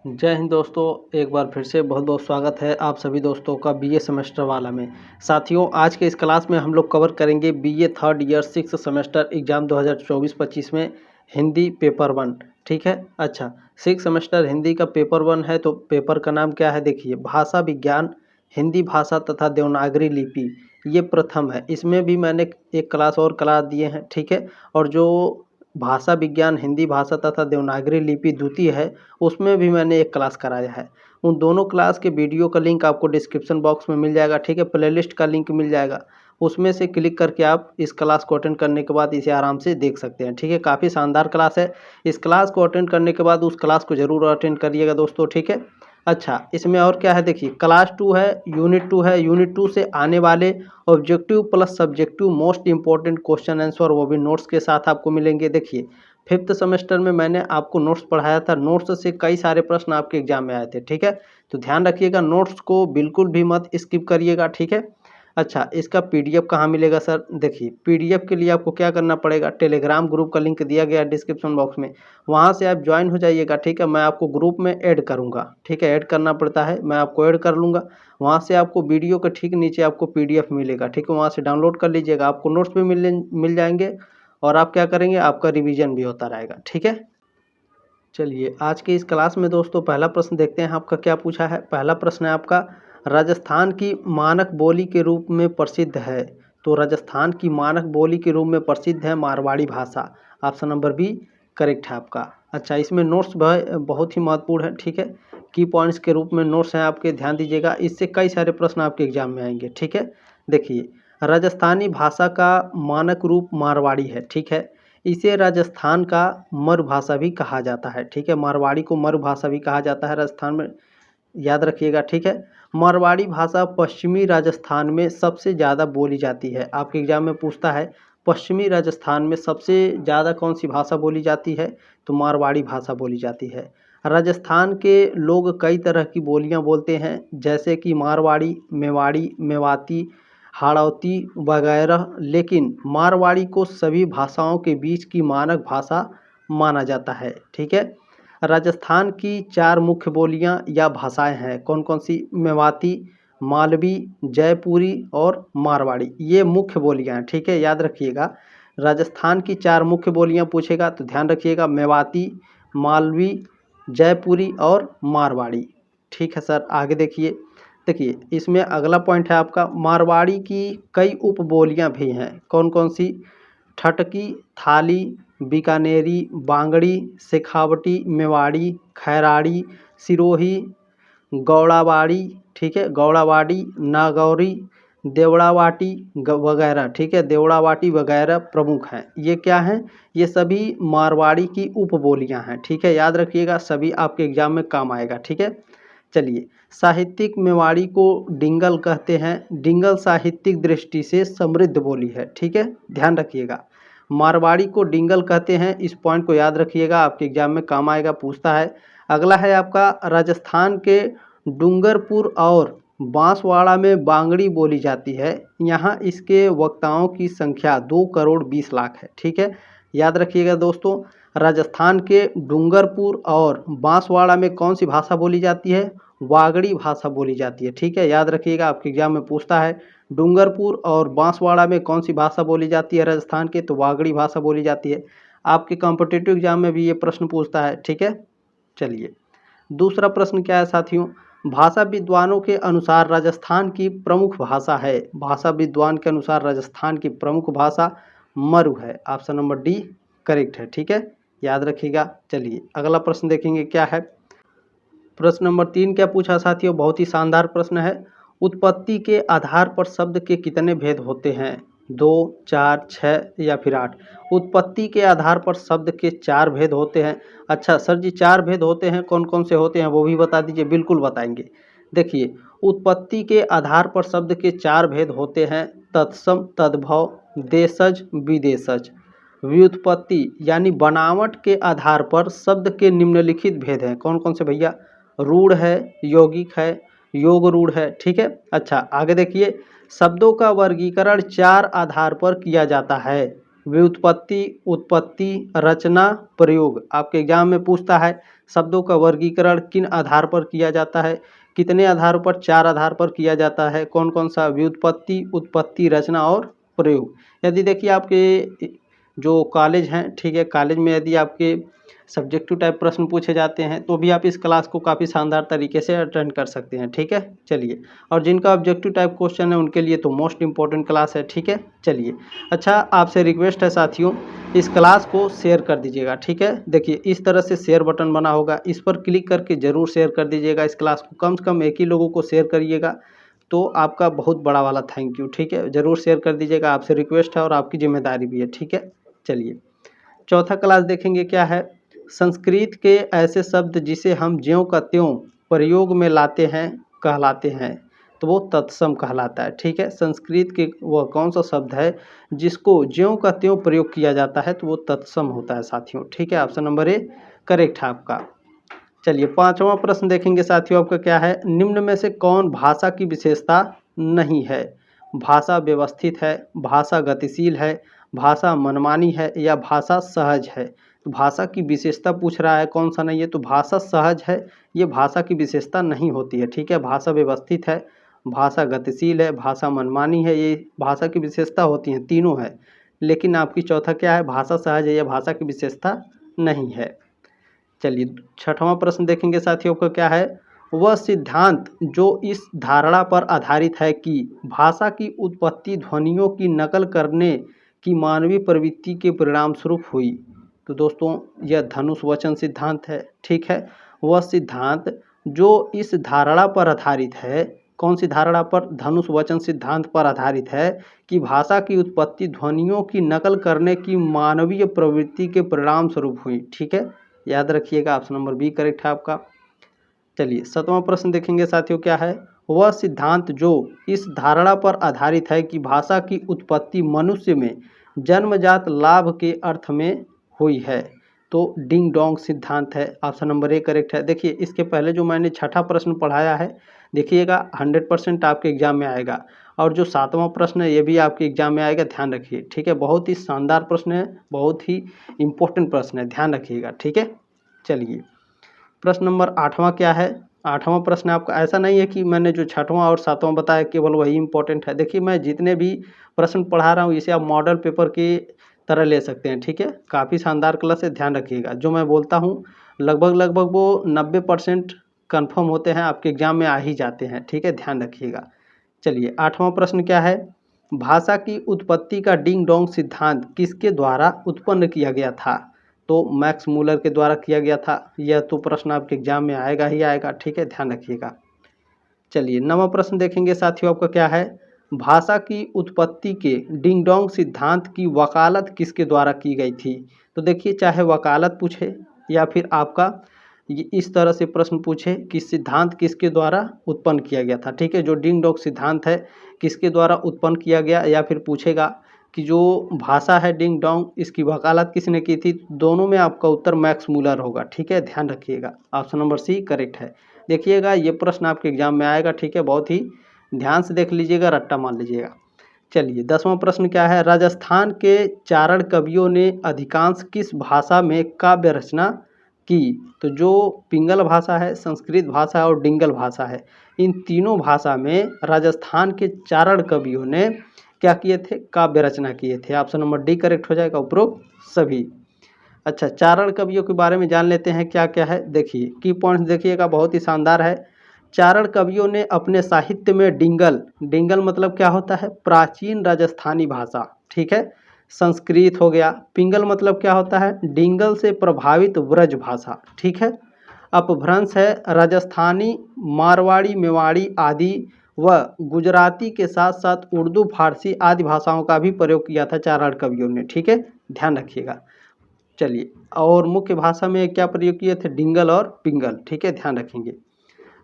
जय हिंद दोस्तों, एक बार फिर से बहुत बहुत स्वागत है आप सभी दोस्तों का बीए सेमेस्टर वाला में। साथियों, आज के इस क्लास में हम लोग कवर करेंगे BA third year 6 semester exam 2024-25 में हिंदी पेपर 1। ठीक है। अच्छा, 6 सेमेस्टर हिंदी का पेपर 1 है, तो पेपर का नाम क्या है देखिए, भाषा विज्ञान, हिंदी भाषा तथा देवनागरी लिपि, ये प्रथम है। इसमें भी मैंने एक क्लास और क्लास दिए हैं। ठीक है। और जो भाषा विज्ञान, हिंदी भाषा तथा देवनागरी लिपि द्वितीय है, उसमें भी मैंने एक क्लास कराया है। उन दोनों क्लास के वीडियो का लिंक आपको डिस्क्रिप्शन बॉक्स में मिल जाएगा। ठीक है। प्लेलिस्ट का लिंक मिल जाएगा, उसमें से क्लिक करके आप इस क्लास को अटेंड करने के बाद इसे आराम से देख सकते हैं। ठीक है। काफ़ी शानदार क्लास है। इस क्लास को अटेंड करने के बाद उस क्लास को ज़रूर अटेंड करिएगा दोस्तों। ठीक है। अच्छा, इसमें और क्या है देखिए, क्लास 2 है, यूनिट 2 है। यूनिट 2 से आने वाले objective plus subjective most important question answer, वो भी नोट्स के साथ आपको मिलेंगे। देखिए, 5th सेमेस्टर में मैंने आपको नोट्स पढ़ाया था, नोट्स से कई सारे प्रश्न आपके एग्जाम में आए थे। ठीक है। तो ध्यान रखिएगा, नोट्स को बिल्कुल भी मत स्किप करिएगा। ठीक है। अच्छा, इसका पीडीएफ कहाँ मिलेगा सर? देखिए, पीडीएफ के लिए आपको क्या करना पड़ेगा, टेलीग्राम ग्रुप का लिंक दिया गया है डिस्क्रिप्शन बॉक्स में, वहाँ से आप ज्वाइन हो जाइएगा। ठीक है। मैं आपको ग्रुप में ऐड करूँगा। ठीक है। ऐड करना पड़ता है, मैं आपको ऐड कर लूँगा। वहाँ से आपको वीडियो के ठीक नीचे आपको पीडीएफ मिलेगा। ठीक है। वहाँ से डाउनलोड कर लीजिएगा, आपको नोट्स भी मिल जाएंगे और आप क्या करेंगे, आपका रिवीजन भी होता रहेगा। ठीक है। चलिए, आज के इस क्लास में दोस्तों पहला प्रश्न देखते हैं आपका क्या पूछा है। पहला प्रश्न है आपका, राजस्थान की मानक बोली के रूप में प्रसिद्ध है। तो राजस्थान की मानक बोली के रूप में प्रसिद्ध है मारवाड़ी भाषा। ऑप्शन नंबर बी करेक्ट है आपका। अच्छा, इसमें नोट्स बहुत ही महत्वपूर्ण है। ठीक है। की पॉइंट्स के रूप में नोट्स हैं आपके, ध्यान दीजिएगा, इससे कई सारे प्रश्न आपके एग्जाम में आएंगे। ठीक है। देखिए, राजस्थानी भाषा का मानक रूप मारवाड़ी है। ठीक है। इसे राजस्थान का मरुभाषा भी कहा जाता है। ठीक है। मारवाड़ी को मरुभाषा भी कहा जाता है राजस्थान में, याद रखिएगा। ठीक है। मारवाड़ी भाषा पश्चिमी राजस्थान में सबसे ज़्यादा बोली जाती है। आपके एग्जाम में पूछता है, पश्चिमी राजस्थान में सबसे ज़्यादा कौन सी भाषा बोली जाती है? तो मारवाड़ी भाषा बोली जाती है। राजस्थान के लोग कई तरह की बोलियां बोलते हैं, जैसे कि मारवाड़ी, मेवाड़ी, मेवाती, हाड़ौती वगैरह, लेकिन मारवाड़ी को सभी भाषाओं के बीच की मानक भाषा माना जाता है। ठीक है। राजस्थान की 4 मुख्य बोलियां या भाषाएं हैं, कौन कौन सी? मेवाती, मालवी, जयपुरी और मारवाड़ी, ये मुख्य बोलियां हैं। ठीक है। याद रखिएगा, राजस्थान की 4 मुख्य बोलियां पूछेगा तो ध्यान रखिएगा, मेवाती, मालवी, जयपुरी और मारवाड़ी। ठीक है सर, आगे देखिए। देखिए, इसमें अगला पॉइंट है आपका, मारवाड़ी की कई उपबोलियां भी हैं, कौन कौन सी? ठटकी, थाली, बीकानेरी, बांगड़ी, शेखावटी, मेवाड़ी, खैराड़ी, सिरोही, गौड़ावाड़ी। ठीक है। गौड़ावाड़ी, नागौरी, देवड़ावाटी वगैरह। ठीक है। देवड़ावाटी वगैरह प्रमुख हैं। ये क्या हैं? ये सभी मारवाड़ी की उपबोलियां हैं। ठीक है। याद रखिएगा, सभी आपके एग्जाम में काम आएगा। ठीक है। चलिए, साहित्यिक मेवाड़ी को डिंगल कहते हैं। डिंगल साहित्यिक दृष्टि से समृद्ध बोली है। ठीक है। ध्यान रखिएगा, मारवाड़ी को डिंगल कहते हैं। इस पॉइंट को याद रखिएगा, आपके एग्जाम में काम आएगा, पूछता है। अगला है आपका, राजस्थान के डूंगरपुर और बांसवाड़ा में बांगड़ी बोली जाती है। यहाँ इसके वक्ताओं की संख्या 2 करोड़ 20 लाख है। ठीक है। याद रखिएगा दोस्तों, राजस्थान के डूंगरपुर और बांसवाड़ा में कौन सी भाषा बोली जाती है? वागड़ी भाषा बोली जाती है। ठीक है। याद रखिएगा, आपके एग्जाम में पूछता है, डूंगरपुर और बांसवाड़ा में कौन सी भाषा बोली जाती है राजस्थान के? तो वागड़ी भाषा बोली जाती है। आपके कॉम्पिटिटिव एग्जाम में भी ये प्रश्न पूछता है। ठीक है। चलिए, दूसरा प्रश्न क्या है साथियों, भाषा विद्वानों के अनुसार राजस्थान की प्रमुख भाषा है। भाषा विद्वान के अनुसार राजस्थान की प्रमुख भाषा मरु है। ऑप्शन नंबर डी करेक्ट है। ठीक है। याद रखिएगा। चलिए, अगला प्रश्न देखेंगे क्या है। प्रश्न नंबर 3 क्या पूछा साथियों, बहुत ही शानदार प्रश्न है। उत्पत्ति के आधार पर शब्द के कितने भेद होते हैं? 2, 4, 6 या फिर 8? उत्पत्ति के आधार पर शब्द के 4 भेद होते हैं। अच्छा सर जी, 4 भेद होते हैं, कौन कौन से होते हैं वो भी बता दीजिए। बिल्कुल बताएंगे। देखिए, उत्पत्ति के आधार पर शब्द के 4 भेद होते हैं, तत्सम, तद्भव, देशज, विदेशज। व्युत्पत्ति यानी बनावट के आधार पर शब्द के निम्नलिखित भेद हैं, कौन कौन से भैया? रूढ़ है, यौगिक है, योग रूढ़ है। ठीक है। अच्छा, आगे देखिए, शब्दों का वर्गीकरण 4 आधार पर किया जाता है। व्युत्पत्ति, उत्पत्ति, रचना, प्रयोग। आपके एग्जाम में पूछता है शब्दों का वर्गीकरण किन आधार पर किया जाता है, कितने आधारों पर, 4 आधार पर किया जाता है। कौन कौन सा? व्युत्पत्ति, उत्पत्ति, रचना और प्रयोग। यदि देखिए आपके जो कॉलेज हैं, ठीक है, कॉलेज में यदि आपके सब्जेक्टिव टाइप प्रश्न पूछे जाते हैं तो भी आप इस क्लास को काफ़ी शानदार तरीके से अटेंड कर सकते हैं, ठीक है। चलिए, और जिनका ऑब्जेक्टिव टाइप क्वेश्चन है उनके लिए तो मोस्ट इंपॉर्टेंट क्लास है, ठीक है। चलिए, अच्छा, आपसे रिक्वेस्ट है साथियों, इस क्लास को शेयर कर दीजिएगा, ठीक है। देखिए इस तरह से शेयर बटन बना होगा, इस पर क्लिक करके ज़रूर शेयर कर दीजिएगा। इस क्लास को कम से कम 1 ही लोगों को शेयर करिएगा तो आपका बहुत बड़ा वाला थैंक यू, ठीक है। ज़रूर शेयर कर दीजिएगा, आपसे रिक्वेस्ट है और आपकी जिम्मेदारी भी है, ठीक है। चलिए, चौथा क्लास देखेंगे क्या है। संस्कृत के ऐसे शब्द जिसे हम ज्यों का त्यों प्रयोग में लाते हैं कहलाते हैं, तो वो तत्सम कहलाता है, ठीक है। संस्कृत के वह कौन सा शब्द है जिसको ज्यों का त्यों प्रयोग किया जाता है, तो वो तत्सम होता है साथियों, ठीक है। ऑप्शन नंबर ए करेक्ट है आपका। चलिए, पांचवा प्रश्न देखेंगे साथियों, आपका क्या है। निम्न में से कौन भाषा की विशेषता नहीं है? भाषा व्यवस्थित है, भाषा गतिशील है, भाषा मनमानी है या भाषा सहज है। तो भाषा की विशेषता पूछ रहा है, कौन सा नहीं है, तो भाषा सहज है, ये भाषा की विशेषता नहीं होती है, ठीक है। भाषा व्यवस्थित है, भाषा गतिशील है, भाषा मनमानी है, ये भाषा की विशेषता होती हैं, तीनों है। लेकिन आपकी चौथा क्या है, भाषा सहज है, यह भाषा की विशेषता नहीं है। चलिए, छठवां प्रश्न देखेंगे साथियों का क्या है। वह सिद्धांत जो इस धारणा पर आधारित है कि भाषा की उत्पत्ति ध्वनियों की नकल करने की मानवीय प्रवृत्ति के परिणाम स्वरूप हुई। तो दोस्तों, यह धनुष वचन सिद्धांत है, ठीक है। वह सिद्धांत जो इस धारणा पर आधारित है, कौन सी धारणा पर? धनुष वचन सिद्धांत पर आधारित है कि भाषा की उत्पत्ति ध्वनियों की नकल करने की मानवीय प्रवृत्ति के परिणाम स्वरूप हुई, ठीक है। याद रखिएगा, ऑप्शन नंबर बी करेक्ट है आपका। चलिए, सातवां प्रश्न देखेंगे साथियों, क्या है। वह सिद्धांत जो इस धारणा पर आधारित है कि भाषा की उत्पत्ति मनुष्य में जन्मजात लाभ के अर्थ में हुई है, तो डिंग डोंग सिद्धांत है। ऑप्शन नंबर ए करेक्ट है। देखिए, इसके पहले जो मैंने छठा प्रश्न पढ़ाया है, देखिएगा 100% आपके एग्जाम में आएगा, और जो सातवां प्रश्न है ये भी आपके एग्जाम में आएगा, ध्यान रखिए, ठीक है। बहुत ही शानदार प्रश्न है, बहुत ही इम्पोर्टेंट प्रश्न है, ध्यान रखिएगा, ठीक है। चलिए, प्रश्न नंबर 8वां क्या है। 8वां प्रश्न आपका, ऐसा नहीं है कि मैंने जो छठवां और सातवां बताया केवल वही इंपॉर्टेंट है। देखिए, मैं जितने भी प्रश्न पढ़ा रहा हूँ इसे आप मॉडल पेपर की तरह ले सकते हैं, ठीक है। काफ़ी शानदार क्लास है, ध्यान रखिएगा। जो मैं बोलता हूँ लगभग वो 90% कन्फर्म होते हैं, आपके एग्जाम में आ ही जाते हैं, ठीक है, ध्यान रखिएगा। चलिए, 8वां प्रश्न क्या है। भाषा की उत्पत्ति का डिंग डोंग सिद्धांत किसके द्वारा उत्पन्न किया गया था? तो मैक्स मूलर के द्वारा किया गया था। यह तो प्रश्न आपके एग्जाम में आएगा ही आएगा, ठीक है, ध्यान रखिएगा। चलिए, 9वां प्रश्न देखेंगे साथियों, आपका क्या है। भाषा की उत्पत्ति के डिंग डोंग सिद्धांत की वकालत किसके द्वारा की गई थी? तो देखिए, चाहे वकालत पूछे या फिर आपका ये इस तरह से प्रश्न पूछे कि सिद्धांत किसके द्वारा उत्पन्न किया गया था, ठीक है। जो डिंग डोंग सिद्धांत है किसके द्वारा उत्पन्न किया गया, या फिर पूछेगा कि जो भाषा है डिंग डोंग, इसकी वकालत किसने की थी, दोनों में आपका उत्तर मैक्स मूलर होगा, ठीक है, ध्यान रखिएगा। ऑप्शन नंबर सी करेक्ट है। देखिएगा, ये प्रश्न आपके एग्जाम में आएगा, ठीक है, बहुत ही ध्यान से देख लीजिएगा, रट्टा मान लीजिएगा। चलिए, 10वां प्रश्न क्या है। राजस्थान के चारण कवियों ने अधिकांश किस भाषा में काव्य रचना की? तो जो पिंगल भाषा है, संस्कृत भाषा है और डिंगल भाषा है, इन तीनों भाषा में राजस्थान के चारण कवियों ने क्या किए थे? काव्य रचना किए थे। ऑप्शन नंबर डी करेक्ट हो जाएगा, उपरोक्त सभी। अच्छा, चारण कवियों के बारे में जान लेते हैं क्या क्या है। देखिए, की पॉइंट्स देखिएगा, बहुत ही शानदार है। चारण कवियों ने अपने साहित्य में डिंगल, डिंगल मतलब क्या होता है? प्राचीन राजस्थानी भाषा, ठीक है। संस्कृत हो गया। पिंगल मतलब क्या होता है? डिंगल से प्रभावित व्रज भाषा, ठीक है। अपभ्रंश है राजस्थानी, मारवाड़ी, मेवाड़ी आदि व गुजराती के साथ साथ उर्दू, फारसी आदि भाषाओं का भी प्रयोग किया था चारण कवियों ने, ठीक है, ध्यान रखिएगा। चलिए, और मुख्य भाषा में क्या प्रयोग किए थे? डिंगल और पिंगल, ठीक है, ध्यान रखेंगे।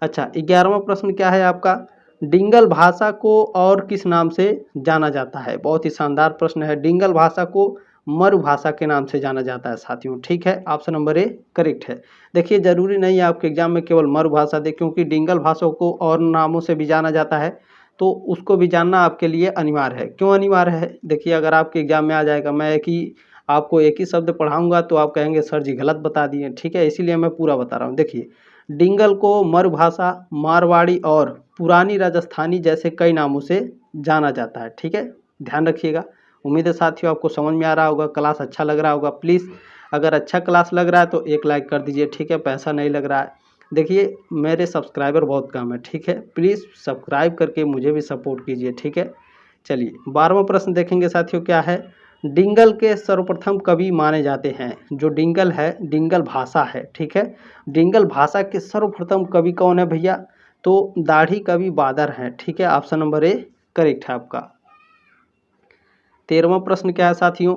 अच्छा, 11वां प्रश्न क्या है आपका। डिंगल भाषा को और किस नाम से जाना जाता है? बहुत ही शानदार प्रश्न है। डिंगल भाषा को मरु भाषा के नाम से जाना जाता है साथियों, ठीक है। ऑप्शन नंबर ए करेक्ट है। देखिए, जरूरी नहीं है आपके एग्जाम में केवल मरु भाषा दे, क्योंकि डिंगल भाषा को और नामों से भी जाना जाता है। तो उसको भी जानना आपके लिए अनिवार्य है। क्यों अनिवार्य है? देखिए, अगर आपके एग्जाम में आ जाएगा, मैं आपको एक ही शब्द पढ़ाऊंगा तो आप कहेंगे सर जी गलत बता दिए, ठीक है, इसीलिए मैं पूरा बता रहा हूँ। देखिए, डिंगल को मरुभाषा, मारवाड़ी और पुरानी राजस्थानी जैसे कई नामों से जाना जाता है, ठीक है, ध्यान रखिएगा। उम्मीद है साथियों आपको समझ में आ रहा होगा, क्लास अच्छा लग रहा होगा। प्लीज़ अगर अच्छा क्लास लग रहा है तो एक लाइक कर दीजिए, ठीक है, पैसा नहीं लग रहा है। देखिए, मेरे सब्सक्राइबर बहुत कम है, ठीक है, प्लीज़ सब्सक्राइब करके मुझे भी सपोर्ट कीजिए, ठीक है। चलिए 12वां प्रश्न देखेंगे साथियों, क्या है? डिंगल के सर्वप्रथम कवि माने जाते हैं। जो डिंगल है, डिंगल भाषा है, ठीक है, डिंगल भाषा के सर्वप्रथम कवि कौन है भैया? तो दाढ़ी कवि बादर हैं, ठीक है, ऑप्शन नंबर ए करेक्ट है आपका। 13वां प्रश्न क्या है साथियों?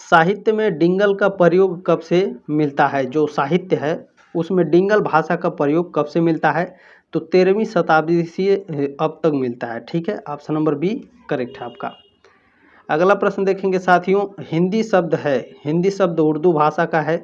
साहित्य में डिंगल का प्रयोग कब से मिलता है? जो साहित्य है उसमें डिंगल भाषा का प्रयोग कब से मिलता है? तो 13वीं शताब्दी से अब तक मिलता है, ठीक है, ऑप्शन नंबर बी करेक्ट है आपका। अगला प्रश्न देखेंगे साथियों, हिंदी शब्द है, हिंदी शब्द उर्दू भाषा का है,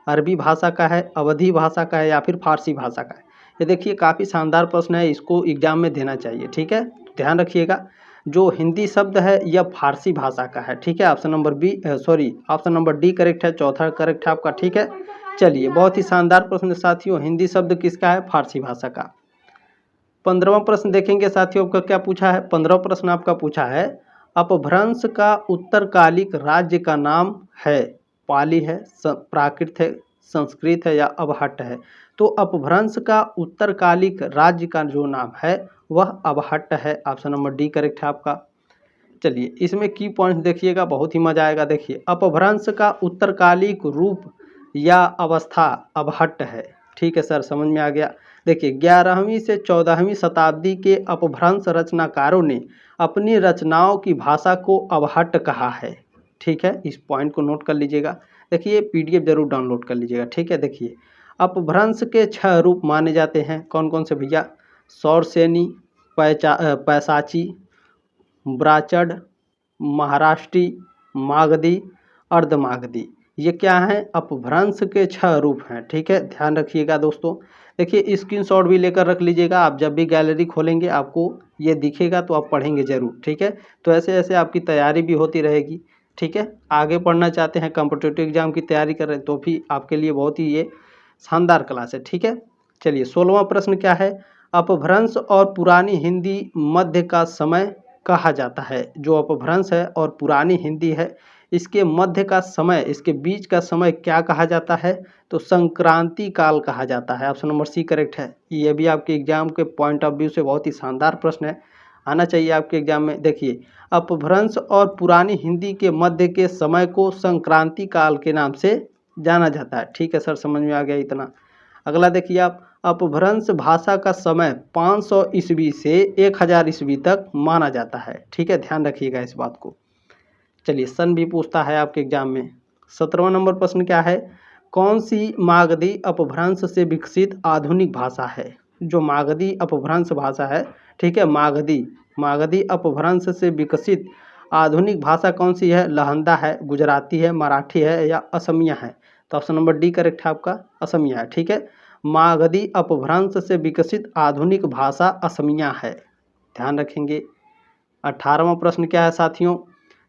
अरबी भाषा का है, अवधी भाषा का है या फिर फारसी भाषा का है? ये देखिए काफ़ी शानदार प्रश्न है, इसको एग्जाम में देना चाहिए, ठीक है, ध्यान रखिएगा। जो हिंदी शब्द है यह फारसी भाषा का है, ठीक है, option number B option number D correct है, चौथा करेक्ट है आपका, ठीक है। चलिए, बहुत ही शानदार प्रश्न साथियों, हिंदी शब्द किसका है? फारसी भाषा का। 15वां प्रश्न देखेंगे साथियों, आपका क्या पूछा है? 15वां प्रश्न आपका पूछा है, अपभ्रंश का उत्तरकालिक राज्य का नाम है? पाली है, प्राकृत है, संस्कृत है या अबहट्ट है? तो अपभ्रंश का उत्तरकालिक राज्य का जो नाम है वह अबहट्ट है, ऑप्शन नंबर डी करेक्ट है आपका। चलिए, इसमें की पॉइंट देखिएगा, बहुत ही मजा आएगा। देखिए, अपभ्रंश का उत्तरकालिक रूप या अवस्था अबहट्ट है, ठीक है सर, समझ में आ गया। देखिए, 11वीं से 14वीं शताब्दी के अपभ्रंश रचनाकारों ने अपनी रचनाओं की भाषा को अबहट्ट कहा है, ठीक है, इस पॉइंट को नोट कर लीजिएगा। देखिए, पीडीएफ जरूर डाउनलोड कर लीजिएगा, ठीक है। देखिए, अपभ्रंश के 6 रूप माने जाते हैं, कौन कौन से भैया? सौरसेनी, पैसाची, ब्राचड, महाराष्ट्री, मागधी, अर्धमागधी, ये क्या है? अपभ्रंश के 6 रूप हैं, ठीक है, ध्यान रखिएगा दोस्तों। देखिए, स्क्रीनशॉट भी लेकर रख लीजिएगा, आप जब भी गैलरी खोलेंगे आपको ये दिखेगा तो आप पढ़ेंगे जरूर, ठीक है। तो ऐसे ऐसे आपकी तैयारी भी होती रहेगी, ठीक है। आगे पढ़ना चाहते हैं, कॉम्पिटिटिव एग्जाम की तैयारी कर रहे हैं तो भी आपके लिए बहुत ही ये शानदार क्लास है, ठीक है। चलिए, 16वां प्रश्न क्या है? अपभ्रंश और पुरानी हिंदी मध्य का समय कहा जाता है। जो अपभ्रंश है और पुरानी हिंदी है, इसके मध्य का समय, इसके बीच का समय क्या कहा जाता है? तो संक्रांति काल कहा जाता है, ऑप्शन नंबर सी करेक्ट है। ये भी आपके एग्जाम के पॉइंट ऑफ व्यू से बहुत ही शानदार प्रश्न है, आना चाहिए आपके एग्जाम में। देखिए, अपभ्रंश और पुरानी हिंदी के मध्य के समय को संक्रांति काल के नाम से जाना जाता है, ठीक है सर, समझ में आ गया इतना। अगला देखिए आप, अपभ्रंश भाषा का समय 500 ईस्वी से 1000 ईस्वी तक माना जाता है, ठीक है, ध्यान रखिएगा इस बात को। चलिए, सन भी पूछता है आपके एग्जाम में। 17वां नंबर प्रश्न क्या है? कौन सी मागधी अपभ्रंश से विकसित आधुनिक भाषा है? जो मागधी अपभ्रंश भाषा है, ठीक है, मागधी अपभ्रंश से विकसित आधुनिक भाषा कौन सी है? लहंदा है, गुजराती है, मराठी है या असमिया है? तो ऑप्शन नंबर डी करेक्ट है आपका, असमिया है, ठीक है। मागधी अपभ्रंश से विकसित आधुनिक भाषा असमिया है, ध्यान रखेंगे। 18वां प्रश्न क्या है साथियों?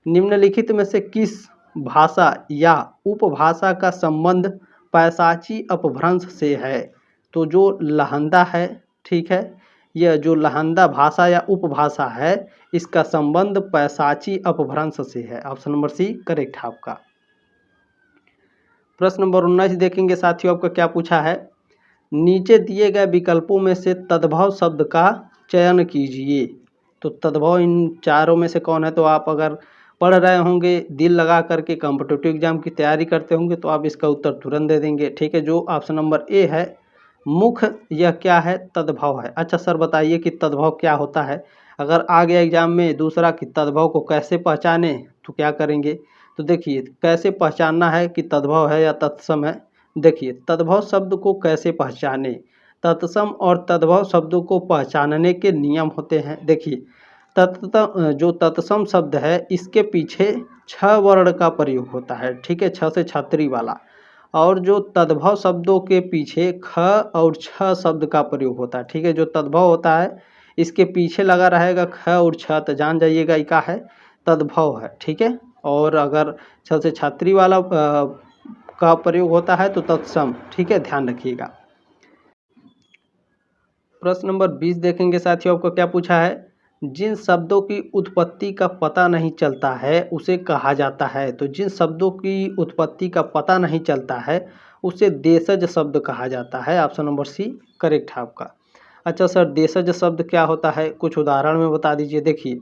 निम्नलिखित में से किस भाषा या उपभाषा का संबंध पैसाची अपभ्रंश से है? तो जो लहंदा है, ठीक है, यह जो लहंदा भाषा या उपभाषा है, इसका संबंध पैसाची अपभ्रंश से है, ऑप्शन नंबर सी करेक्ट है आपका। प्रश्न नंबर 19 देखेंगे साथियों, आपका क्या पूछा है? नीचे दिए गए विकल्पों में से तद्भव शब्द का चयन कीजिए। तो तद्भव इन चारों में से कौन है? तो आप अगर पढ़ रहे होंगे, दिल लगा करके कॉम्पिटिटिव एग्जाम की तैयारी करते होंगे तो आप इसका उत्तर तुरंत दे देंगे, ठीक है। जो ऑप्शन नंबर ए है, मुख, यह क्या है? तद्भव है। अच्छा सर बताइए कि तद्भव क्या होता है? अगर आ गया एग्जाम में दूसरा कि तद्भव को कैसे पहचाने, तो क्या करेंगे? तो देखिए, कैसे पहचानना है कि तद्भव है या तत्सम है। देखिए, तद्भव शब्द को कैसे पहचाने, तत्सम और तद्भव शब्दों को पहचानने के नियम होते हैं। देखिए, जो तत्सम शब्द है इसके पीछे 6 वर्ण का प्रयोग होता है, ठीक है, 6 से छतरी वाला। और जो तद्भव शब्दों के पीछे ख और छ शब्द का प्रयोग होता है, ठीक है। जो तद्भव होता है इसके पीछे लगा रहेगा ख और छ, तो जान जाइएगा ये क्या है, तद्भव है। ठीक है, और अगर छ से छात्री वाला का प्रयोग होता है तो तत्सम। ठीक है, ध्यान रखिएगा। प्रश्न नंबर 20 देखेंगे साथियों, आपको क्या पूछा है, जिन शब्दों की उत्पत्ति का पता नहीं चलता है उसे कहा जाता है। तो जिन शब्दों की उत्पत्ति का पता नहीं चलता है उसे देशज शब्द कहा जाता है। ऑप्शन नंबर सी करेक्ट है आपका। अच्छा सर, देशज शब्द क्या होता है, कुछ उदाहरण में बता दीजिए। देखिए,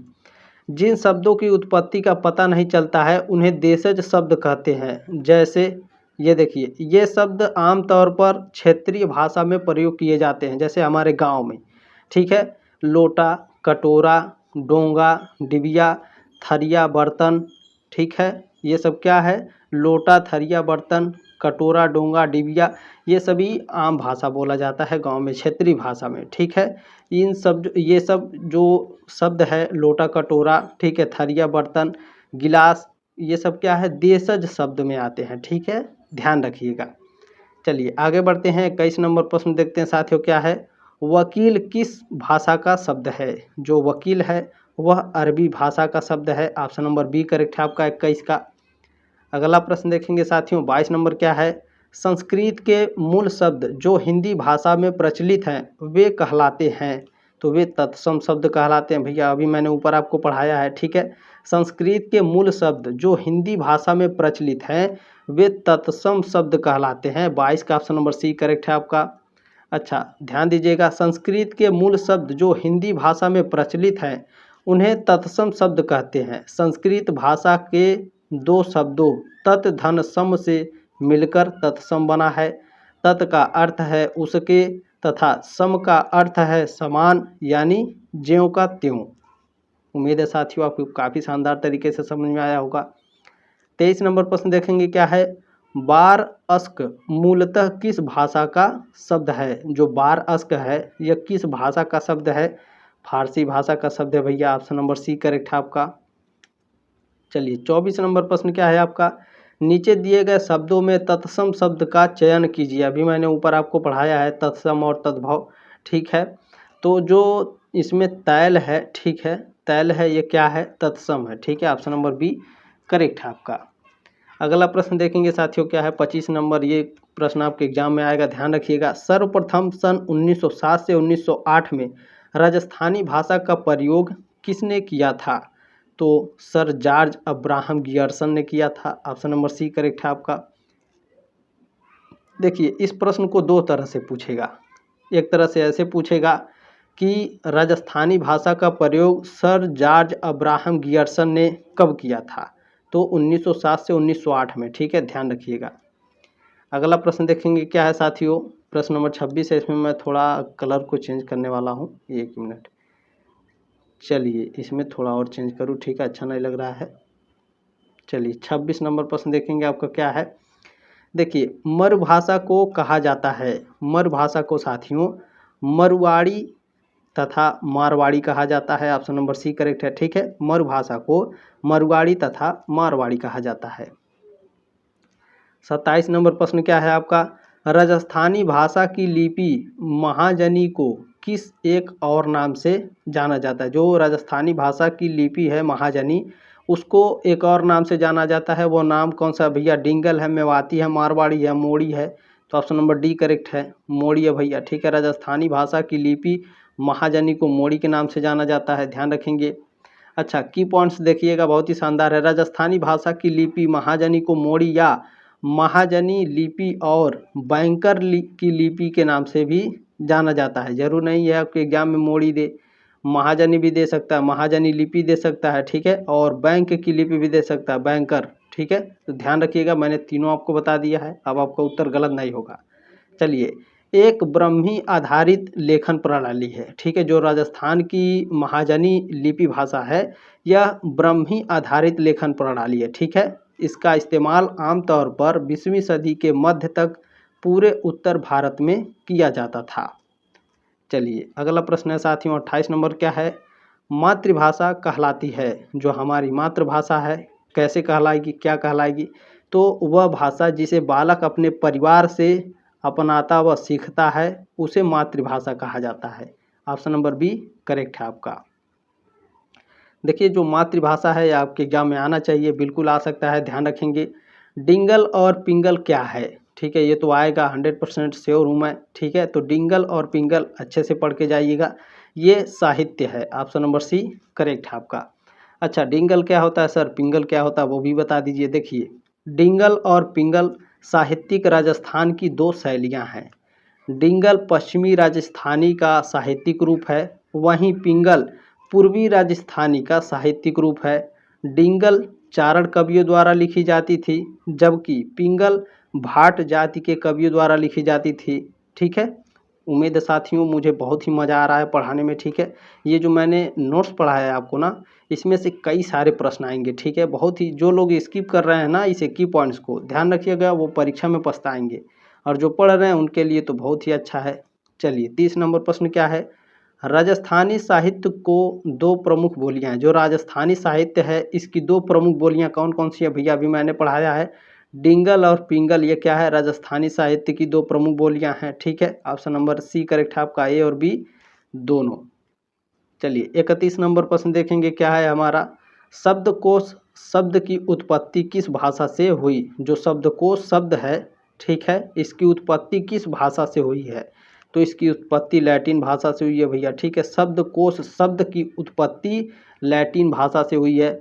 जिन शब्दों की उत्पत्ति का पता नहीं चलता है उन्हें देशज शब्द कहते हैं। जैसे ये देखिए, ये शब्द आमतौर पर क्षेत्रीय भाषा में प्रयोग किए जाते हैं, जैसे हमारे गांव में। ठीक है, लोटा, कटोरा, डोंगा, डिबिया, थरिया, बर्तन। ठीक है, ये सब क्या है, लोटा, थरिया, बर्तन, कटोरा, डोंगा, डिबिया, ये सभी आम भाषा बोला जाता है गांव में, क्षेत्रीय भाषा में। ठीक है, ये सब जो शब्द है, लोटा, कटोरा, ठीक है, थरिया, बर्तन, गिलास, ये सब क्या है, देशज शब्द में आते हैं। ठीक है, ध्यान रखिएगा। चलिए आगे बढ़ते हैं। 21 नंबर प्रश्न देखते हैं साथियों, क्या है, वकील किस भाषा का शब्द है। जो वकील है वह अरबी भाषा का शब्द है। ऑप्शन नंबर बी करेक्ट है आपका 21 का। अगला प्रश्न देखेंगे साथियों, 22 नंबर क्या है, संस्कृत के मूल शब्द जो हिंदी भाषा में प्रचलित हैं वे कहलाते हैं। तो वे तत्सम शब्द कहलाते हैं भैया, अभी मैंने ऊपर आपको पढ़ाया है। ठीक है, संस्कृत के मूल शब्द जो हिंदी भाषा में प्रचलित हैं वे तत्सम शब्द कहलाते हैं। 22 का ऑप्शन नंबर सी करेक्ट है आपका। अच्छा ध्यान दीजिएगा, संस्कृत के मूल शब्द जो हिंदी भाषा में प्रचलित हैं उन्हें तत्सम शब्द कहते हैं। संस्कृत भाषा के दो शब्दों तत् धन सम से मिलकर तत्सम बना है। तत् का अर्थ है उसके तथा सम का अर्थ है समान, यानी ज्यों का त्यों। उम्मीद है साथियों आपको काफ़ी शानदार तरीके से समझ में आया होगा। 23 नंबर प्रश्न देखेंगे, क्या है, बार अस्क मूलतः किस भाषा का शब्द है। जो बार अस्क है यह किस भाषा का शब्द है, फारसी भाषा का शब्द है भैया। ऑप्शन नंबर सी करेक्ट है आपका। चलिए 24 नंबर प्रश्न क्या है आपका, नीचे दिए गए शब्दों में तत्सम शब्द का चयन कीजिए। अभी मैंने ऊपर आपको पढ़ाया है तत्सम और तद्भव। ठीक है, तो जो इसमें तैल है, ठीक है, तैल है, ये क्या है, तत्सम है। ठीक है, ऑप्शन नंबर बी करेक्ट है आपका। अगला प्रश्न देखेंगे साथियों, क्या है, 25 नंबर, ये प्रश्न आपके एग्जाम में आएगा, ध्यान रखिएगा। सर्वप्रथम सन 1907 से 1908 में राजस्थानी भाषा का प्रयोग किसने किया था। तो सर जॉर्ज अब्राहम गियर्सन ने किया था। ऑप्शन नंबर सी करेक्ट है आपका। देखिए, इस प्रश्न को दो तरह से पूछेगा। एक तरह से ऐसे पूछेगा कि राजस्थानी भाषा का प्रयोग सर जॉर्ज अब्राहम गियर्सन ने कब किया था। तो 1907 से 1908 में। ठीक है, ध्यान रखिएगा। अगला प्रश्न देखेंगे, क्या है साथियों, प्रश्न नंबर 26 है। इसमें मैं थोड़ा कलर को चेंज करने वाला हूँ, एक मिनट। चलिए इसमें थोड़ा और चेंज करूँ, ठीक है, अच्छा नहीं लग रहा है। चलिए 26 नंबर प्रश्न देखेंगे, आपका क्या है, देखिए, मरुभाषा को कहा जाता है, मरुभाषा को साथियों मरुवाड़ी तथा मारवाड़ी कहा जाता है। ऑप्शन नंबर सी करेक्ट है। ठीक है, मरुभाषा को मरुवाड़ी तथा मारवाड़ी कहा जाता है। 27 नंबर प्रश्न क्या है आपका, राजस्थानी भाषा की लिपि महाजनी को किस एक और नाम से जाना जाता है। जो राजस्थानी भाषा की लिपि है महाजनी, उसको एक और नाम से जाना जाता है। वो नाम कौन सा भैया, डिंगल है, मेवाती है, मारवाड़ी है, मोड़ी है। तो ऑप्शन नंबर डी करेक्ट है, मोड़ी है भैया। ठीक है, राजस्थानी भाषा की लिपि महाजनी को मोड़ी के नाम से जाना जाता है, ध्यान रखेंगे। अच्छा, की पॉइंट्स देखिएगा, बहुत ही शानदार है। राजस्थानी भाषा की लिपि महाजनी को मोड़ी या महाजनी लिपि और बैंकर की लिपि के नाम से भी जाना जाता है। जरूर नहीं है आपके एग्जाम में मोड़ी दे, महाजनी भी दे सकता है, महाजनी लिपि दे सकता है। ठीक है, और बैंक की लिपि भी दे सकता है, बैंकर। ठीक है, तो ध्यान रखिएगा, मैंने तीनों आपको बता दिया है, अब आपका उत्तर गलत नहीं होगा। चलिए, एक ब्रह्मी आधारित लेखन प्रणाली है। ठीक है, जो राजस्थान की महाजनी लिपि भाषा है यह ब्रह्मी आधारित लेखन प्रणाली है। ठीक है, इसका इस्तेमाल आमतौर पर 20वीं सदी के मध्य तक पूरे उत्तर भारत में किया जाता था। चलिए अगला प्रश्न है साथियों, 28 नंबर, क्या है, मातृभाषा कहलाती है, जो हमारी मातृभाषा है, कैसे कहलाएगी, क्या कहलाएगी। तो वह भाषा जिसे बालक अपने परिवार से अपनाता व सीखता है उसे मातृभाषा कहा जाता है। ऑप्शन नंबर बी करेक्ट है आपका। देखिए जो मातृभाषा है आपके एग्जाम में आना चाहिए, बिल्कुल आ सकता है, ध्यान रखेंगे। डिंगल और पिंगल क्या है, ठीक है, ये तो आएगा 100% श्योर हूँ मैं, ठीक है। तो डिंगल और पिंगल अच्छे से पढ़ के जाइएगा, ये साहित्य है, ऑप्शन नंबर सी करेक्ट है आपका। अच्छा डिंगल क्या होता है सर, पिंगल क्या होता है वो भी बता दीजिए। देखिए डिंगल और पिंगल साहित्यिक राजस्थान की दो शैलियाँ हैं। डिंगल पश्चिमी राजस्थानी का साहित्यिक रूप है, वहीं पिंगल पूर्वी राजस्थानी का साहित्यिक रूप है। डिंगल चारण कवियों द्वारा लिखी जाती थी, जबकि पिंगल भाट जाति के कवियों द्वारा लिखी जाती थी, ठीक है। उम्मीद है साथियों मुझे बहुत ही मज़ा आ रहा है पढ़ाने में, ठीक है। ये जो मैंने नोट्स पढ़ाया है आपको ना, इसमें से कई सारे प्रश्न आएंगे, ठीक है। बहुत ही जो लोग स्किप कर रहे हैं ना इसे की पॉइंट्स को ध्यान रखिएगा, वो परीक्षा में पछताएंगे, और जो पढ़ रहे हैं उनके लिए तो बहुत ही अच्छा है। चलिए 30 नंबर प्रश्न क्या है, राजस्थानी साहित्य को दो प्रमुख बोलियां हैं। जो राजस्थानी साहित्य है इसकी दो प्रमुख बोलियां कौन कौन सी है भैया, अभी मैंने पढ़ाया है। डिंगल और पिंगल ये क्या है, राजस्थानी साहित्य की दो प्रमुख बोलियां हैं, ठीक है। ऑप्शन नंबर सी करेक्ट है आपका, ए और बी दोनों। चलिए 31 नंबर प्रश्न देखेंगे क्या है हमारा, शब्दकोश शब्द की उत्पत्ति किस भाषा से हुई। जो शब्दकोश शब्द है, ठीक है, इसकी उत्पत्ति किस भाषा से हुई है, तो इसकी उत्पत्ति लैटिन भाषा से हुई है भैया, ठीक है। शब्दकोश शब्द की उत्पत्ति लैटिन भाषा से हुई है।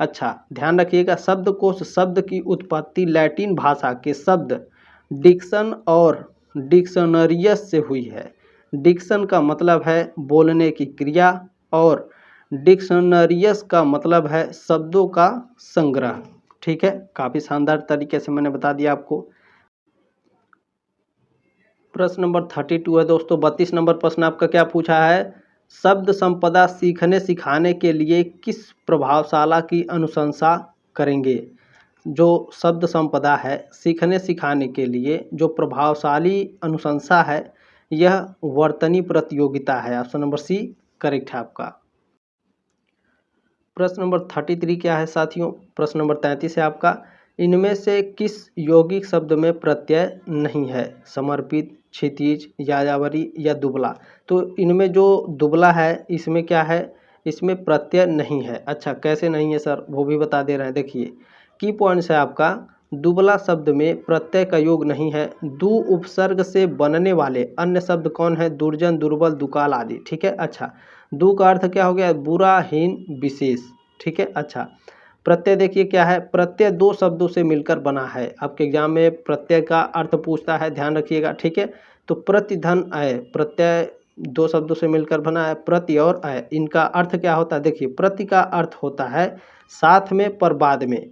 अच्छा ध्यान रखिएगा, शब्दकोश शब्द की उत्पत्ति लैटिन भाषा के शब्द डिक्शन और डिक्शनरियस से हुई है। डिक्शन का मतलब है बोलने की क्रिया, और डिक्शनरियस का मतलब है शब्दों का संग्रह, ठीक है। काफ़ी शानदार तरीके से मैंने बता दिया आपको। प्रश्न नंबर 32 है दोस्तों। 32 नंबर प्रश्न आपका क्या पूछा है, शब्द संपदा सीखने सिखाने के लिए किस प्रभावशाला की अनुशंसा करेंगे। जो शब्द संपदा है सीखने सिखाने के लिए जो प्रभावशाली अनुशंसा है, यह वर्तनी प्रतियोगिता है, ऑप्शन नंबर सी करेक्ट है आपका। प्रश्न नंबर 33 क्या है साथियों, प्रश्न नंबर 33 है आपका, इनमें से किस यौगिक शब्द में प्रत्यय नहीं है, समर्पित, क्षितिज, यायावरी या दुबला। तो इनमें जो दुबला है इसमें क्या है, इसमें प्रत्यय नहीं है। अच्छा कैसे नहीं है सर, वो भी बता दे रहे हैं। देखिए की पॉइंट्स है आपका, दुबला शब्द में प्रत्यय का योग नहीं है। दु उपसर्ग से बनने वाले अन्य शब्द कौन है, दुर्जन, दुर्बल, दुकाल आदि, ठीक है। अच्छा दु का अर्थ क्या हो गया, बुरा, हीन, विशेष, ठीक है। अच्छा प्रत्यय देखिए क्या है, प्रत्यय दो शब्दों से मिलकर बना है। आपके एग्जाम में प्रत्यय का अर्थ पूछता है, ध्यान रखिएगा, ठीक है। तो प्रतिधन अय, प्रत्यय दो शब्दों से मिलकर बना है, प्रति और अय, इनका अर्थ क्या होता है। देखिए प्रति का अर्थ होता है साथ में पर बाद में,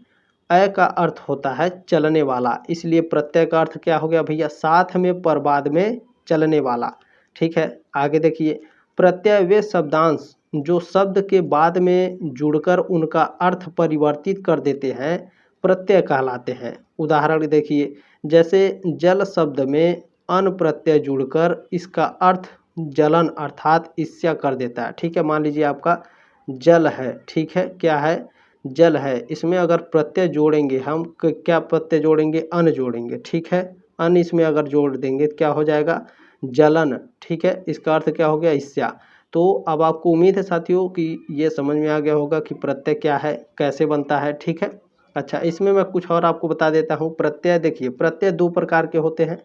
अय का अर्थ होता है चलने वाला, इसलिए प्रत्यय का अर्थ क्या हो गया भैया, साथ में पर बाद में चलने वाला, ठीक है। आगे देखिए प्रत्यय वे शब्दांश जो शब्द के बाद में जुड़कर उनका अर्थ परिवर्तित कर देते हैं, प्रत्यय कहलाते हैं। उदाहरण देखिए जैसे जल शब्द में अन प्रत्यय जुड़कर इसका अर्थ जलन अर्थात ईर्ष्या कर देता है, ठीक है। मान लीजिए आपका जल है, ठीक है, क्या है, जल है, इसमें अगर प्रत्यय जोड़ेंगे हम, क्या प्रत्यय जोड़ेंगे, अन जोड़ेंगे, ठीक है। अन इसमें अगर जोड़ देंगे क्या हो जाएगा, जलन, ठीक है। इसका अर्थ क्या हो गया, ईर्ष्या। तो अब आपको उम्मीद है साथियों कि ये समझ में आ गया होगा कि प्रत्यय क्या है, कैसे बनता है, ठीक है। अच्छा इसमें मैं कुछ और आपको बता देता हूँ। प्रत्यय देखिए प्रत्यय दो प्रकार के होते हैं,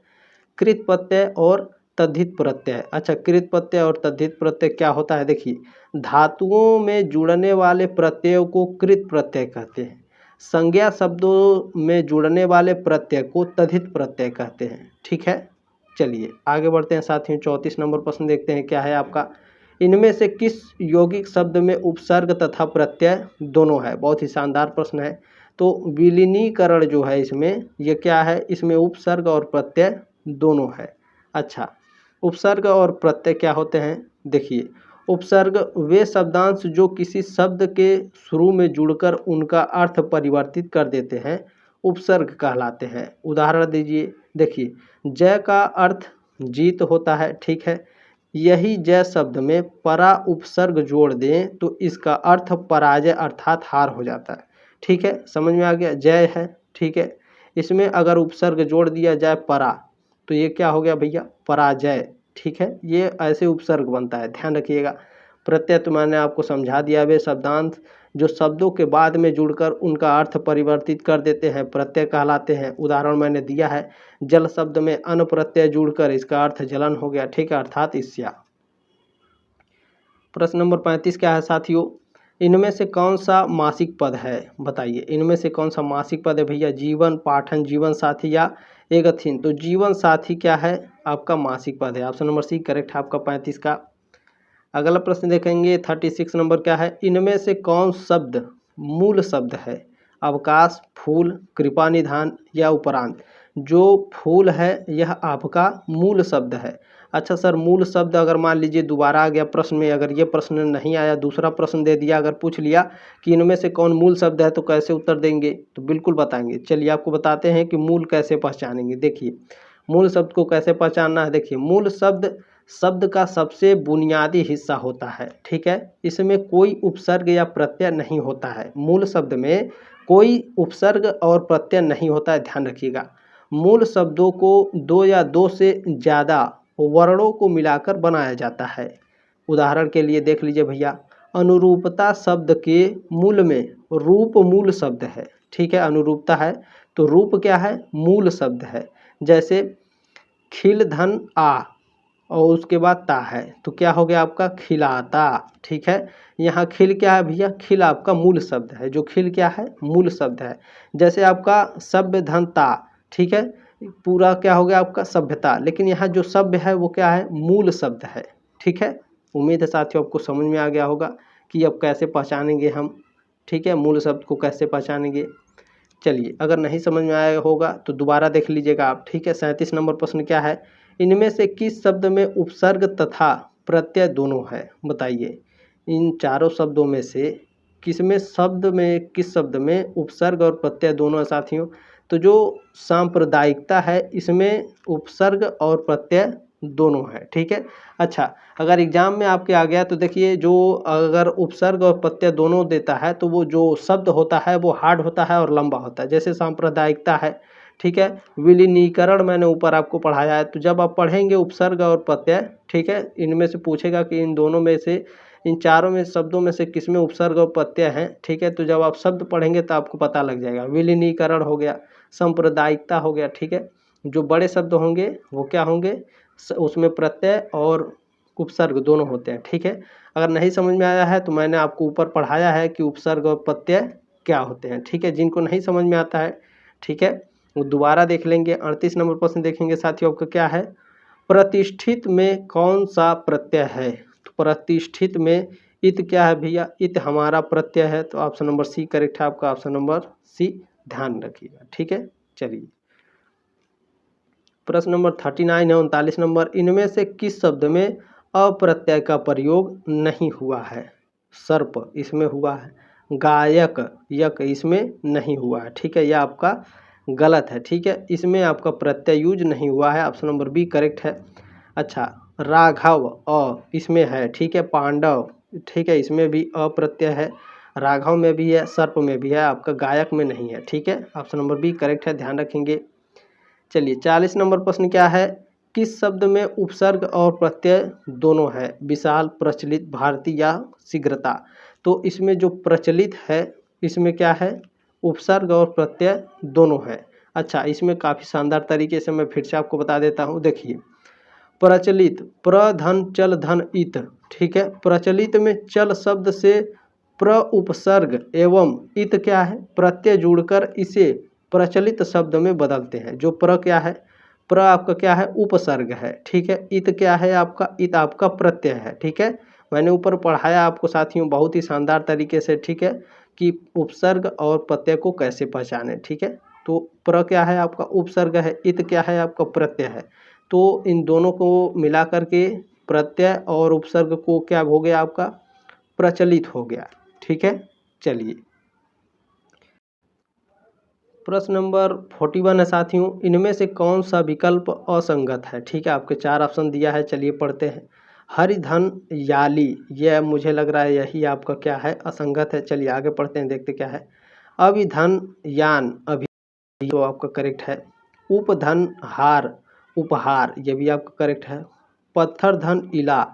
कृत प्रत्यय और तद्धित प्रत्यय। अच्छा कृत प्रत्यय और तद्धित प्रत्यय क्या होता है, देखिए धातुओं में जुड़ने वाले प्रत्ययों को कृत प्रत्यय कहते हैं, संज्ञा शब्दों में जुड़ने वाले प्रत्यय को तद्धित प्रत्यय कहते हैं, ठीक है। चलिए आगे बढ़ते हैं साथियों। 34 नंबर प्रश्न देखते हैं क्या है आपका, इनमें से किस यौगिक शब्द में उपसर्ग तथा प्रत्यय दोनों है। बहुत ही शानदार प्रश्न है। तो विलीनीकरण जो है इसमें ये क्या है, इसमें उपसर्ग और प्रत्यय दोनों है। अच्छा उपसर्ग और प्रत्यय क्या होते हैं, देखिए उपसर्ग वे शब्दांश जो किसी शब्द के शुरू में जुड़कर उनका अर्थ परिवर्तित कर देते हैं, उपसर्ग कहलाते हैं। उदाहरण दीजिए, देखिए जय का अर्थ जीत होता है, ठीक है। यही जय शब्द में परा उपसर्ग जोड़ दें तो इसका अर्थ पराजय अर्थात हार हो जाता है, ठीक है। समझ में आ गया, जय है, ठीक है, इसमें अगर उपसर्ग जोड़ दिया जाए परा तो ये क्या हो गया भैया, पराजय, ठीक है, ये ऐसे उपसर्ग बनता है, ध्यान रखिएगा। प्रत्यय तो मैंने आपको समझा दिया। वे शब्दांश जो शब्दों के बाद में जुड़कर उनका अर्थ परिवर्तित कर देते हैं प्रत्यय कहलाते हैं। उदाहरण मैंने दिया है, जल शब्द में अन प्रत्यय जुड़कर इसका अर्थ जलन हो गया, ठीक है, अर्थात ईर्ष्या। प्रश्न नंबर 35 क्या है साथियों, इनमें से कौन सा मासिक पद है, बताइए। इनमें से कौन सा मासिक पद है भैया, जीवन, पाठन, जीवन साथी या एगथिन। तो जीवन साथी क्या है आपका मासिक पद है, ऑप्शन नंबर सी करेक्ट है आपका 35 का। अगला प्रश्न देखेंगे 36 नंबर क्या है, इनमें से कौन शब्द मूल शब्द है, अवकाश, फूल, कृपा निधान या उपरांत। जो फूल है यह आपका मूल शब्द है। अच्छा सर, मूल शब्द अगर मान लीजिए दोबारा आ गया प्रश्न में, अगर ये प्रश्न नहीं आया, दूसरा प्रश्न दे दिया, अगर पूछ लिया कि इनमें से कौन मूल शब्द है, तो कैसे उत्तर देंगे, तो बिल्कुल बताएंगे। चलिए आपको बताते हैं कि मूल कैसे पहचानेंगे। देखिए मूल शब्द को कैसे पहचानना है। देखिए मूल शब्द शब्द का सबसे बुनियादी हिस्सा होता है, ठीक है, इसमें कोई उपसर्ग या प्रत्यय नहीं होता है। मूल शब्द में कोई उपसर्ग और प्रत्यय नहीं होता है, ध्यान रखिएगा। मूल शब्दों को दो या दो से ज़्यादा वर्णों को मिलाकर बनाया जाता है। उदाहरण के लिए देख लीजिए भैया, अनुरूपता शब्द के मूल में रूप मूल शब्द है, ठीक है, अनुरूपता है तो रूप क्या है, मूल शब्द है। जैसे खिल धन आ और उसके बाद ता है, तो क्या हो गया आपका खिलाता, ठीक है। यहाँ खिल क्या है भैया, खिल आपका मूल शब्द है, जो खिल क्या है, मूल शब्द है। जैसे आपका सभ्य धन ता, ठीक है, पूरा क्या हो गया आपका सभ्यता, लेकिन यहाँ जो सभ्य है वो क्या है, मूल शब्द है, ठीक है। उम्मीद है साथियों आपको समझ में आ गया होगा कि अब कैसे पहचानेंगे हम, ठीक है, मूल शब्द को कैसे पहचानेंगे। चलिए अगर नहीं समझ में आया होगा तो दोबारा देख लीजिएगा आप, ठीक है। 37 नंबर प्रश्न क्या है, इनमें से किस शब्द में उपसर्ग तथा प्रत्यय दोनों है, बताइए। इन चारों शब्दों में से किस शब्द में उपसर्ग और प्रत्यय दोनों है साथियों। तो जो सांप्रदायिकता है इसमें उपसर्ग और प्रत्यय दोनों है, ठीक है। अच्छा, अगर एग्जाम में आपके आ गया तो देखिए, जो अगर उपसर्ग और प्रत्यय दोनों देता है तो वो जो शब्द होता है वो हार्ड होता है और लंबा होता है। जैसे सांप्रदायिकता है, ठीक है, विलीनीकरण मैंने ऊपर आपको पढ़ाया है। तो जब आप पढ़ेंगे उपसर्ग और प्रत्यय, ठीक है, इनमें से पूछेगा कि इन दोनों में से, इन चारों में शब्दों में से किस में उपसर्ग और प्रत्यय हैं, ठीक है। तो जब आप शब्द पढ़ेंगे तो आपको पता लग जाएगा। विलीनीकरण हो गया, सांप्रदायिकता हो गया, ठीक है। जो बड़े शब्द होंगे वो क्या होंगे, उसमें प्रत्यय और उपसर्ग दोनों होते हैं, ठीक है। अगर नहीं समझ में आया है तो मैंने आपको ऊपर पढ़ाया है कि उपसर्ग और प्रत्यय क्या होते हैं, ठीक है। जिनको नहीं समझ में आता है, ठीक है, वो दोबारा देख लेंगे। 38 नंबर प्रश्न देखेंगे साथियों, आपका क्या है, प्रतिष्ठित में कौन सा प्रत्यय है। तो प्रतिष्ठित में इत क्या है भैया, इत हमारा प्रत्यय है, तो ऑप्शन नंबर सी करेक्ट है आपका, ऑप्शन नंबर सी, ध्यान रखिएगा, ठीक है। चलिए प्रश्न नंबर 39 है, 39 नंबर, इनमें से किस शब्द में अप्रत्यय का प्रयोग नहीं हुआ है। सर्प इसमें हुआ है, गायक यक इसमें नहीं हुआ है, ठीक है, यह आपका गलत है, ठीक है, इसमें आपका प्रत्यय यूज नहीं हुआ है, ऑप्शन नंबर बी करेक्ट है। अच्छा, राघव इसमें है, ठीक है, पांडव, ठीक है, इसमें भी अप्रत्यय है, राघव में भी है, सर्प में भी है, आपका गायक में नहीं है, ठीक है, ऑप्शन नंबर बी करेक्ट है, ध्यान रखेंगे। चलिए 40 नंबर प्रश्न क्या है, किस शब्द में उपसर्ग और प्रत्यय दोनों है, विशाल, प्रचलित, भारतीय या शीघ्रता। तो इसमें जो प्रचलित है इसमें क्या है, उपसर्ग और प्रत्यय दोनों है। अच्छा, इसमें काफ़ी शानदार तरीके से मैं फिर से आपको बता देता हूँ। देखिए प्रचलित, प्रधन चल धन इत, ठीक है, प्रचलित में चल शब्द से प्र उपसर्ग एवं इत क्या है, प्रत्यय जुड़कर इसे प्रचलित शब्द में बदलते हैं। जो प्र क्या है, प्र आपका क्या है, उपसर्ग है, ठीक है, इत क्या है आपका, इत आपका प्रत्यय है, ठीक है। मैंने ऊपर पढ़ाया आपको साथियों बहुत ही शानदार तरीके से, ठीक है, कि उपसर्ग और प्रत्यय को कैसे पहचाने, ठीक है। तो प्र क्या है आपका उपसर्ग है, इत क्या है आपका प्रत्यय है। तो इन दोनों को मिला करके प्रत्यय और उपसर्ग को क्या हो गया आपका, प्रचलित हो गया, ठीक है। चलिए प्रश्न नंबर 41 है साथियों, इनमें से कौन सा विकल्प असंगत है, ठीक है, आपके 4 ऑप्शन दिया है, चलिए पढ़ते हैं। हरिधन याली, यह मुझे लग रहा है यही आपका क्या है, असंगत है। चलिए आगे पढ़ते हैं, देखते क्या है। अभिधन यान, अभी तो आपका करेक्ट है। उपधन हार, उपहार, यह भी आपका करेक्ट है। पत्थरधन इला,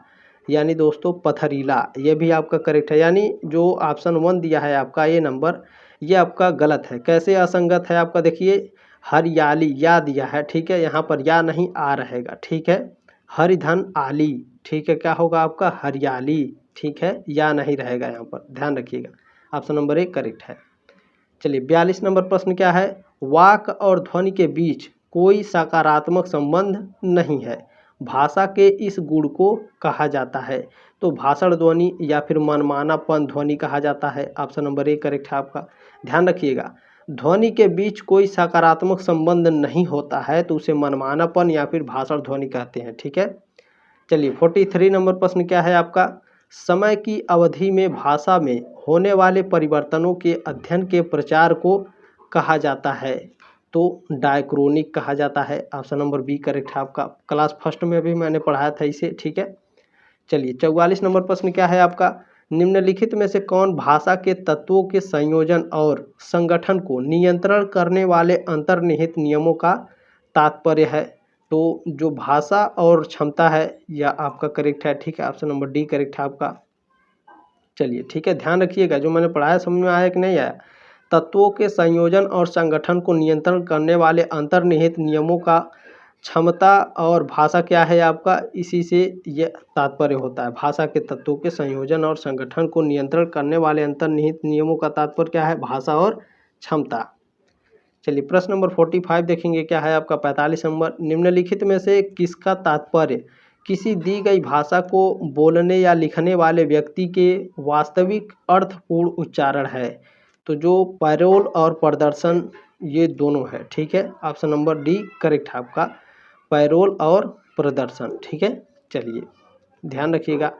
यानी दोस्तों पथरीला, ये भी आपका करेक्ट है। यानी जो ऑप्शन 1 दिया है आपका ये नंबर, ये आपका गलत है। कैसे असंगत है आपका, देखिए हरियाली या दिया है, ठीक है, यहाँ पर या नहीं आ रहेगा, ठीक है, हरिधन आली, ठीक है, क्या होगा आपका हरियाली, ठीक है, या नहीं रहेगा यहाँ पर, ध्यान रखिएगा। ऑप्शन नंबर 1 करेक्ट है। चलिए 42 नंबर प्रश्न क्या है, वाक और ध्वनि के बीच कोई सकारात्मक संबंध नहीं है, भाषा के इस गुण को कहा जाता है। तो भाषण ध्वनि या फिर मनमानापन ध्वनि कहा जाता है। ऑप्शन नंबर 1 करेक्ट है आपका। ध्यान रखिएगा, ध्वनि के बीच कोई सकारात्मक संबंध नहीं होता है तो उसे मनमानापन या फिर भाषण ध्वनि कहते हैं, ठीक है। चलिए 43 नंबर प्रश्न क्या है आपका, समय की अवधि में भाषा में होने वाले परिवर्तनों के अध्ययन के प्रचार को कहा जाता है। तो डायक्रोनिक कहा जाता है। ऑप्शन नंबर बी करेक्ट है आपका। क्लास फर्स्ट में भी मैंने पढ़ाया था इसे, ठीक है। चलिए 44 नंबर प्रश्न क्या है आपका, निम्नलिखित में से कौन भाषा के तत्वों के संयोजन और संगठन को नियंत्रण करने वाले अंतर्निहित नियमों का तात्पर्य है। तो जो भाषा और क्षमता है यह आपका करेक्ट है, ठीक है। ऑप्शन नंबर डी करेक्ट है आपका। चलिए ठीक है, ध्यान रखिएगा, जो मैंने पढ़ाया समझ में आया कि नहीं आया। तत्वों के संयोजन और संगठन को नियंत्रण करने वाले अंतर्निहित नियमों का क्षमता और भाषा क्या है आपका, इसी से ये तात्पर्य होता है। भाषा के तत्वों के संयोजन और संगठन को नियंत्रण करने वाले अंतर्निहित नियमों का तात्पर्य क्या है, भाषा और क्षमता। चलिए प्रश्न नंबर 45 देखेंगे क्या है आपका। 45 नंबर, निम्नलिखित में से किसका तात्पर्य किसी दी गई भाषा को बोलने या लिखने वाले व्यक्ति के वास्तविक अर्थपूर्ण उच्चारण है। तो जो पैरोल और प्रदर्शन ये दोनों है, ठीक है। ऑप्शन नंबर डी करेक्ट है आपका, पैरोल और प्रदर्शन, ठीक है। चलिए ध्यान रखिएगा।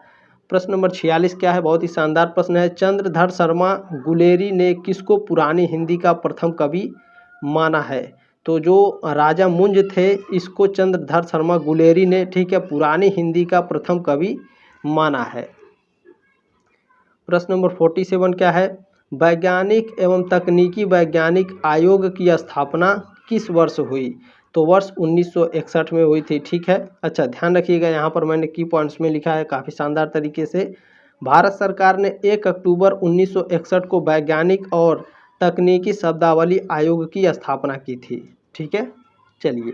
प्रश्न नंबर 46 क्या है, बहुत ही शानदार प्रश्न है। चंद्रधर शर्मा गुलेरी ने किसको पुरानी हिंदी का प्रथम कवि माना है। तो जो राजा मुंज थे इसको चंद्रधर शर्मा गुलेरी ने, ठीक है, पुरानी हिंदी का प्रथम कवि माना है। प्रश्न नंबर 47 क्या है, वैज्ञानिक एवं तकनीकी वैज्ञानिक आयोग की स्थापना किस वर्ष हुई। तो वर्ष 1961 में हुई थी, ठीक है। अच्छा ध्यान रखिएगा, यहाँ पर मैंने की पॉइंट्स में लिखा है काफ़ी शानदार तरीके से। भारत सरकार ने 1 अक्टूबर 1961 को वैज्ञानिक और तकनीकी शब्दावली आयोग की स्थापना की थी, ठीक है। चलिए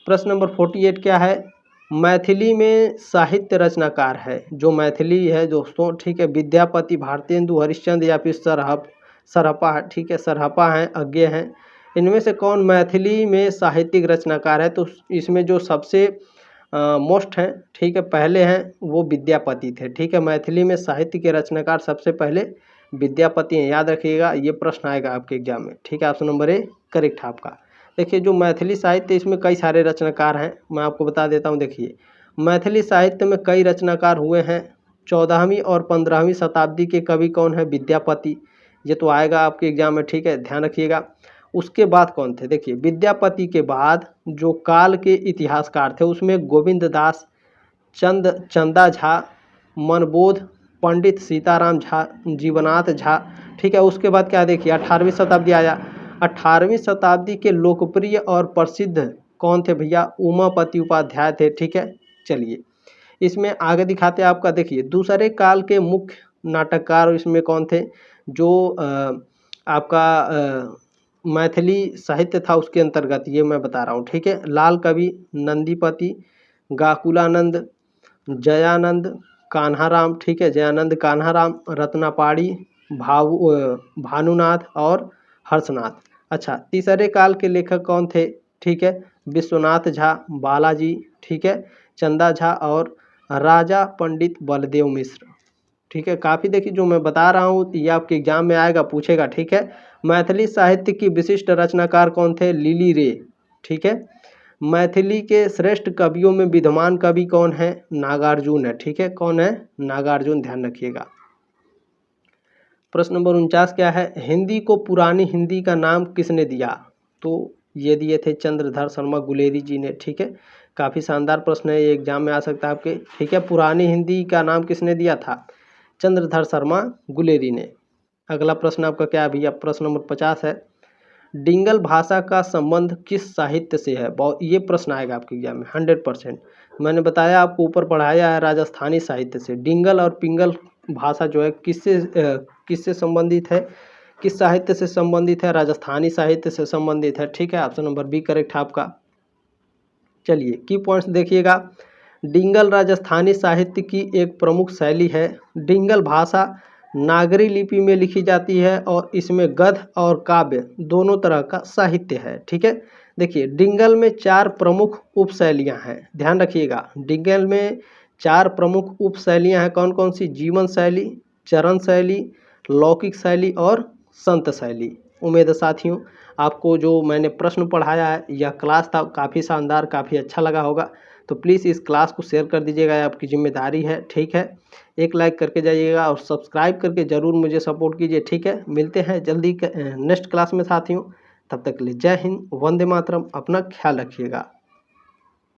प्रश्न नंबर 48 क्या है, मैथिली में साहित्य रचनाकार है। जो मैथिली है दोस्तों, ठीक है, विद्यापति, भारतेंदु हरिश्चंद्र या फिर सरहपा, ठीक है, सरहपा हैं, अज्ञे हैं। इनमें से कौन मैथिली में साहित्यिक रचनाकार है। तो इसमें जो सबसे मोस्ट हैं, ठीक है, पहले हैं वो विद्यापति थे, ठीक है। मैथिली में साहित्य के रचनाकार सबसे पहले विद्यापति हैं, याद रखिएगा, ये प्रश्न आएगा आपके एग्जाम में, ठीक है। ऑप्शन नंबर ए करेक्ट है आपका। देखिए जो मैथिली साहित्य इसमें कई सारे रचनाकार हैं, मैं आपको बता देता हूँ। देखिए मैथिली साहित्य में कई रचनाकार हुए हैं। 14वीं और 15वीं शताब्दी के कवि कौन है, विद्यापति, ये तो आएगा आपके एग्जाम में, ठीक है, ध्यान रखिएगा। उसके बाद कौन थे, देखिए विद्यापति के बाद जो काल के इतिहासकार थे उसमें गोविंद दास, चंदा झा, मनबोध, पंडित सीताराम झा, जीवनाथ झा, ठीक है। उसके बाद क्या देखिए 18वीं शताब्दी आया। 18वीं शताब्दी के लोकप्रिय और प्रसिद्ध कौन थे भैया, उमापति उपाध्याय थे, ठीक है। चलिए इसमें आगे दिखाते हैं आपका, देखिए दूसरे काल के मुख्य नाटककार इसमें कौन थे। जो आपका मैथिली साहित्य था उसके अंतर्गत ये मैं बता रहा हूँ, ठीक है। लाल कवि, नंदीपति, गाकुलानंद, जयानंद कान्हाराम, ठीक है, जयानंद कान्हाराम, रत्नापाड़ी, भानुनाथ और हर्षनाथ। अच्छा तीसरे काल के लेखक कौन थे, ठीक है, विश्वनाथ झा, बालाजी, ठीक है, चंदा झा और राजा पंडित बलदेव मिश्र, ठीक है। काफ़ी देखिए जो मैं बता रहा हूँ ये आपके एग्जाम में आएगा, पूछेगा, ठीक है। मैथिली साहित्य की विशिष्ट रचनाकार कौन थे, लिली रे, ठीक है। मैथिली के श्रेष्ठ कवियों में विद्यमान कवि कौन है, नागार्जुन है, ठीक है। कौन है, नागार्जुन, ध्यान रखिएगा। प्रश्न नंबर 49 क्या है, हिंदी को पुरानी हिंदी का नाम किसने दिया। तो ये दिए थे चंद्रधर शर्मा गुलेरी जी ने, ठीक है। काफ़ी शानदार प्रश्न है, ये एग्जाम में आ सकता है आपके, ठीक है। पुरानी हिंदी का नाम किसने दिया था, चंद्रधर शर्मा गुलेरी ने। अगला प्रश्न आपका क्या है भैया, प्रश्न नंबर 50 है, डिंगल भाषा का संबंध किस साहित्य से है? बहुत ये प्रश्न आएगा आपके एग्जाम में 100%। मैंने बताया आपको, ऊपर पढ़ाया है राजस्थानी साहित्य से। डिंगल और पिंगल भाषा जो है किससे संबंधित है, किस साहित्य से संबंधित है? राजस्थानी साहित्य से संबंधित है। ठीक है, ऑप्शन नंबर बी करेक्ट है आपका। चलिए की पॉइंट्स देखिएगा। डिंगल राजस्थानी साहित्य की एक प्रमुख शैली है। डिंगल भाषा नागरी लिपि में लिखी जाती है और इसमें गद्य और काव्य दोनों तरह का साहित्य है। ठीक है, देखिए डिंगल में 4 प्रमुख उपशैलियाँ हैं, ध्यान रखिएगा। डिंगल में 4 प्रमुख उपशैलियाँ हैं, कौन कौन सी? जीवन शैली, चरण शैली, लौकिक शैली और संत शैली। उम्मीद है साथियों आपको जो मैंने प्रश्न पढ़ाया है, यह क्लास था काफ़ी शानदार, काफ़ी अच्छा लगा होगा। तो प्लीज़ इस क्लास को शेयर कर दीजिएगा, ये आपकी जिम्मेदारी है। ठीक है, एक लाइक करके जाइएगा और सब्सक्राइब करके ज़रूर मुझे सपोर्ट कीजिए। ठीक है, मिलते हैं जल्दी नेक्स्ट क्लास में साथियों। तब तक के लिए जय हिंद, वंदे मातरम, अपना ख्याल रखिएगा।